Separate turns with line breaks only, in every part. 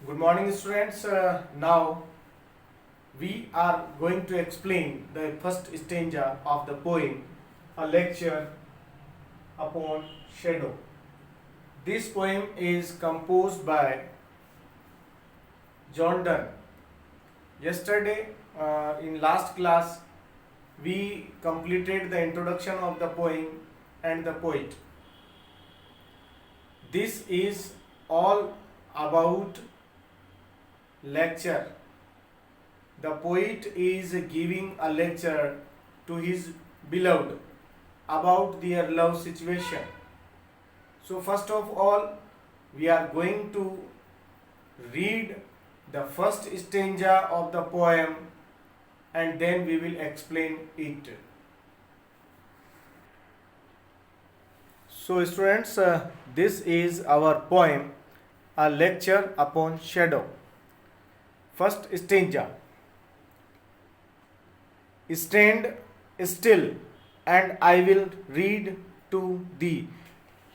Good morning, students. Now we are going to explain the first stanza of the poem, A Lecture upon Shadow. This poem is composed by John Donne. Yesterday, in last class, we completed the introduction of the poem and the poet. This is all about lecture. The poet is giving a lecture to his beloved about their love situation. So first of all, we are going to read the first stanza of the poem and then we will explain it. So students, this is our poem, A Lecture upon Shadow. First stanza. Stand still and I will read to thee.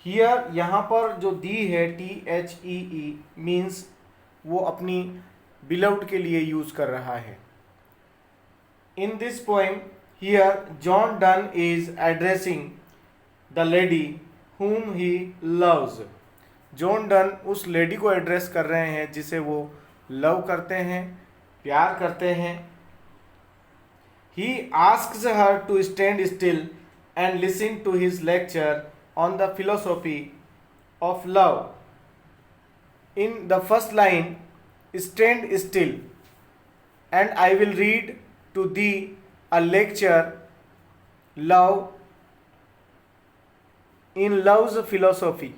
Here यहाँ पर जो दी है THEE means वो अपनी beloved के लिए use कर रहा है. In this poem, here John Donne is addressing the lady whom he loves. John Donne उस लेडी को एड्रेस कर रहे हैं जिसे वो लव करते हैं, प्यार करते हैं. He asks her to stand still and listen to his lecture on the philosophy of love. In the first line, stand still and I will read to thee a lecture, love in love's philosophy.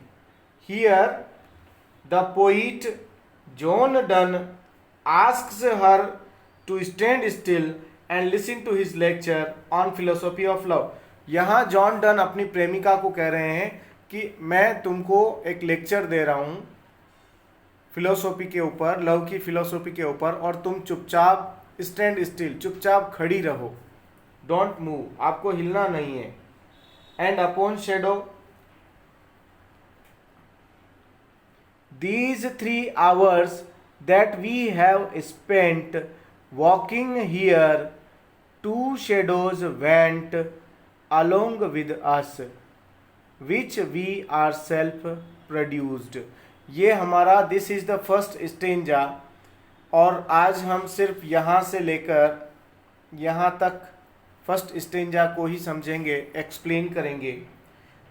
Here, the poet John Donne asks her to stand still and listen to his lecture on philosophy of love. यहाँ John Donne अपनी प्रेमिका को कह रहे हैं कि मैं तुमको एक लेक्चर दे रहा हूँ फिलोसॉफी के ऊपर, लव की फिलोसॉफी के ऊपर, और तुम चुपचाप स्टैंड स्टिल, चुपचाप खड़ी रहो, डोंट मूव, आपको हिलना नहीं है. And upon shadow, these 3 hours that we have spent walking here, 2 shadows went along with us, which we ourselves produced. ये हमारा this is the first stanza, और आज हम सिर्फ यहाँ से लेकर यहाँ तक फर्स्ट स्टेंजा को ही समझेंगे, एक्सप्लेन करेंगे.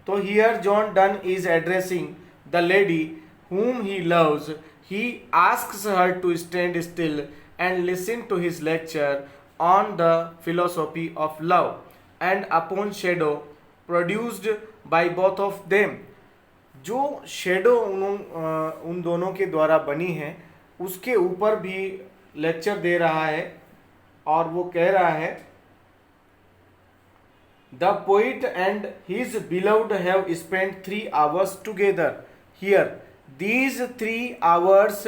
तो here John Donne is addressing the lady whom he loves. He asks her to stand still and listen to his lecture on the philosophy of love and upon shadow produced by both of them. जो shadow उन दोनों के द्वारा बनी है उसके ऊपर भी लेक्चर दे रहा है, और वो कह रहा है The poet and his beloved have spent 3 hours together. Here, these 3 hours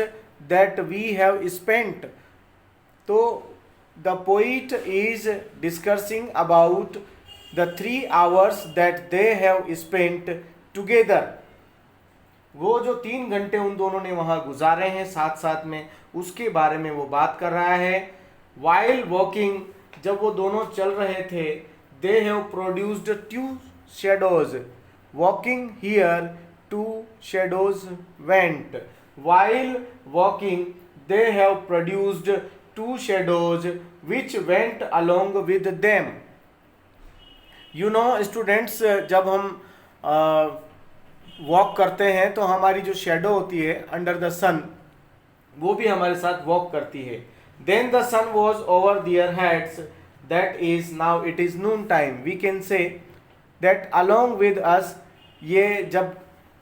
that we have spent. तो the poet is discussing about the 3 hours that they have spent together. वो जो 3 घंटे उन दोनों ने वहाँ गुजारे हैं साथ साथ में, उसके बारे में वो बात कर रहा है. While walking, जब वो दोनों चल रहे थे, they have produced 2 shadows. Walking here, 2 shadows went. While walking, they have produced 2 shadows which went along with them. You know students, जब हम वॉक करते हैं तो हमारी जो शेडो होती है अंडर द सन, वो भी हमारे साथ वॉक करती है. Then the sun was over their heads, that is now it is noon time. We can say that along with us, ये जब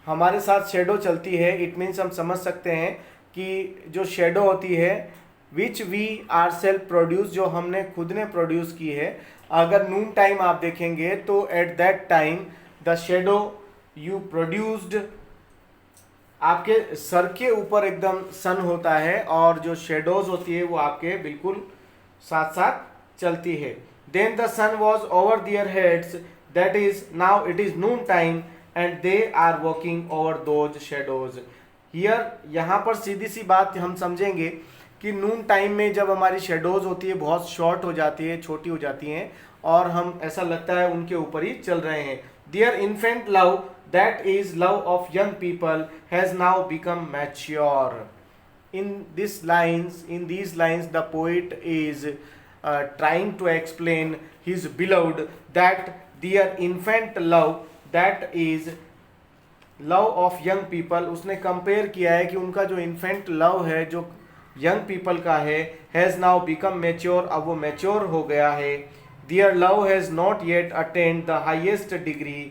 हमारे साथ शेडो चलती है, इट मीन्स हम समझ सकते हैं कि जो शेडो होती है which we are self produce, जो हमने खुद ने प्रोड्यूस की है. अगर नून टाइम आप देखेंगे तो at that time the shadow you produced, आपके सर के ऊपर एकदम सन होता है और जो शेडोज होती है वो आपके बिल्कुल साथ साथ चलती है. Then the sun was over their heads, that is now it is noon time and they are walking over those shadows. Here यहाँ पर सीधी सी बात हम समझेंगे कि नून टाइम में जब हमारी शेडोज होती है बहुत शॉर्ट हो जाती है, छोटी हो जाती हैं, और हम ऐसा लगता है उनके ऊपर ही चल रहे हैं. Their infant love that is love of young people has now become mature. In these lines the poet is trying to explain his beloved that their infant love that is love of young people. उसने compare किया है कि उनका जो infant love है, जो young people का है, हैज़ नाउ बिकम मैच्योर, अब वो मैच्योर हो गया है. their love has not yet attained the highest degree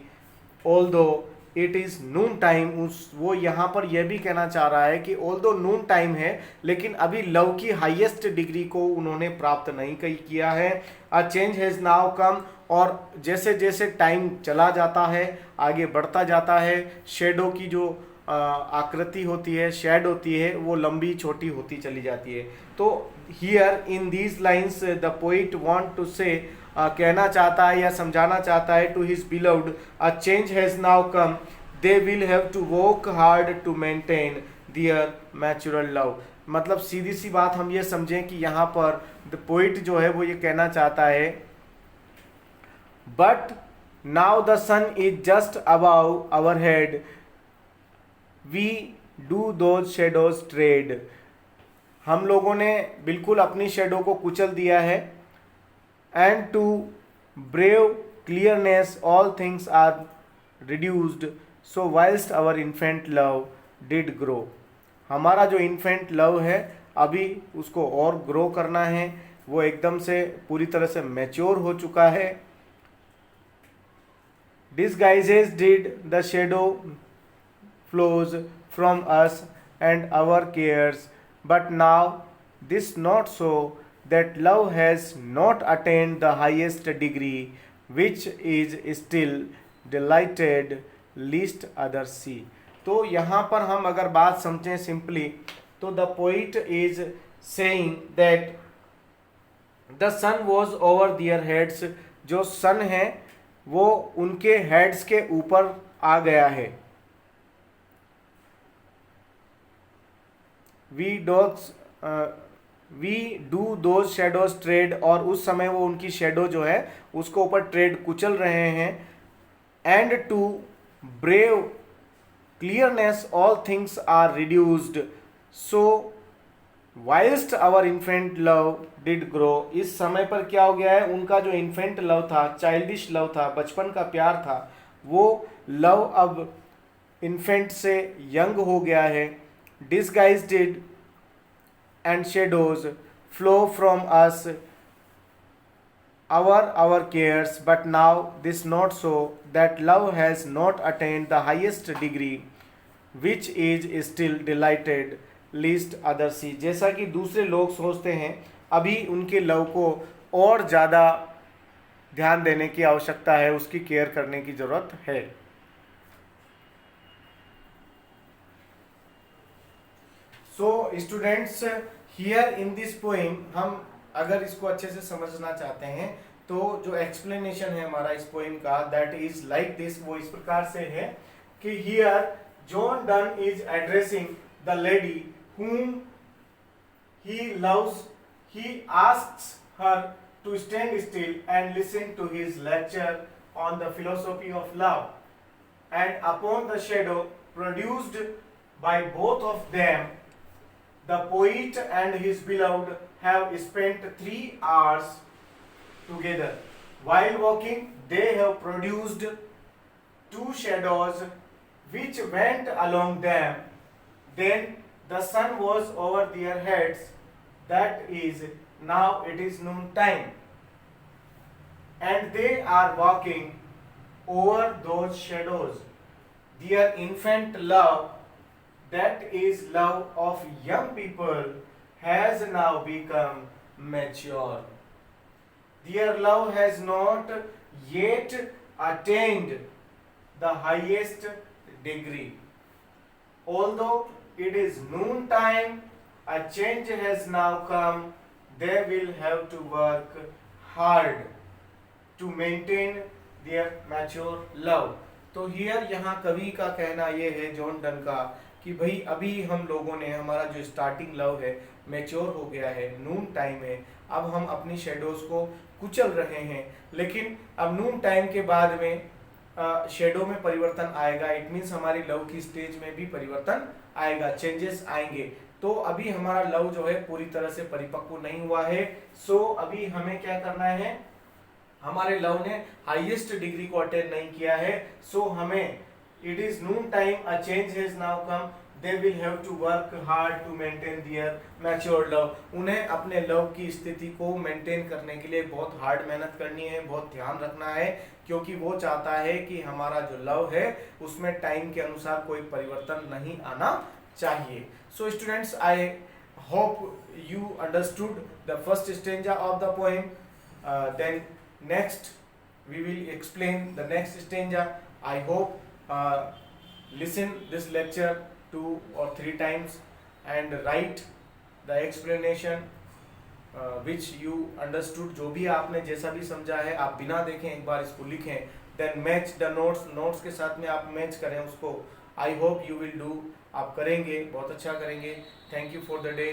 although it is Noon time. वो यहाँ पर यह भी कहना चाह रहा है कि ऑल्दो नून टाइम है लेकिन अभी लव की हाईएस्ट डिग्री को उन्होंने प्राप्त नहीं किया है. अ चेंज हैज़ नाउ कम. और जैसे जैसे टाइम चला जाता है, आगे बढ़ता जाता है, शेडो की जो आकृति होती है, शेड होती है, वो लंबी छोटी होती चली जाती है. तो here in these lines the poet want to say कहना चाहता है या समझाना चाहता है to his beloved a change has now come, they will have to work hard to maintain their mutual love. मतलब सीधी सी बात हम ये समझें कि यहाँ पर द पोइट जो है वो ये कहना चाहता है but now the sun is just about our head we do those shadows tread. हम लोगों ने बिल्कुल अपनी शेडो को कुचल दिया है. And to brave clearness all things are reduced so whilst our infant love did grow. हमारा जो इन्फेंट लव है अभी उसको और ग्रो करना है, वो एकदम से पूरी तरह से मैच्योर हो चुका है. Disguises did the shadow flows from us and our cares, but now this not so that love has not attained the highest degree, which is still delighted least others see. तो यहाँ पर हम अगर बात समझें सिंपली तो the poet is saying that the sun was over their heads. जो sun है वो उनके हेड्स के ऊपर आ गया है. We do those shadows tread. और उस समय वो उनकी शेडो जो है उसको ऊपर ट्रेड कुचल रहे हैं. And to brave clearness all things are reduced so whilst our infant love did grow. इस समय पर क्या हो गया है, उनका जो इन्फेंट लव था, चाइल्डिश लव था, बचपन का प्यार था, वो लव अब इन्फेंट से यंग हो गया है. Disguised and shadows flow from us our cares, but now this not so that love has not attained the highest degree, which is still delighted least others see. जैसा कि दूसरे लोग सोचते हैं अभी उनके लव को और ज़्यादा ध्यान देने की आवश्यकता है, उसकी केयर करने की ज़रूरत है. So students here in this poem हम अगर इसको अच्छे से समझना चाहते हैं तो जो एक्सप्लेनेशन है हमारा इस पोइम का दैट इज लाइक दिस. वो इस प्रकार से है कि here John Donne is addressing the lady whom he loves. He asks her to stand still and listen to his lecture on the philosophy of love. And upon the shadow produced by both of them, the poet and his beloved have spent 3 hours together. While walking, they have produced 2 shadows which went along them. Then the sun was over their heads. That is, now it is noon time, and they are walking over those shadows. Their infant love, that is love of young people, has now become mature. Their love has not yet attained the highest degree. Although it is noon time, a change has now come. They will have to work hard to maintain their mature love. तो here यहाँ कवि का कहना ये है John Donne का कि भाई अभी हम लोगों ने, हमारा जो स्टार्टिंग लव है मैच्योर हो गया है, नून टाइम है, अब हम अपनी शेडोज को कुचल रहे हैं, लेकिन अब नून टाइम के बाद में शेडो में परिवर्तन आएगा। इट मीन्स हमारी लव की स्टेज में भी परिवर्तन आएगा, चेंजेस आएंगे। तो अभी हमारा लव जो है पूरी तरह से परिपक्व नहीं हुआ है। सो अभी हमें क्या करना है, हमारे लव ने हाईएस्ट डिग्री को अटेन नहीं किया है। सो हमें, it is noon time, a change has now come, they will have to work hard to maintain their mature love. उन्हें अपने लव की स्थिति को मेंटेन करने के लिए बहुत हार्ड मेहनत करनी है, बहुत ध्यान रखना है, क्योंकि वो चाहता है कि हमारा जो लव है उसमें टाइम के अनुसार कोई परिवर्तन नहीं आना चाहिए। So students, I hope you understood the first stanza of the poem. Then next we will explain the next stanza. I hope listen this lecture 2 or 3 times and write the explanation which you understood। जो भी आपने जैसा भी समझा है आप बिना देखें एक बार इसको लिखें, then match the notes, notes के साथ में आप मैच करें उसको। I hope you will do, आप करेंगे, बहुत अच्छा करेंगे। Thank you for the day.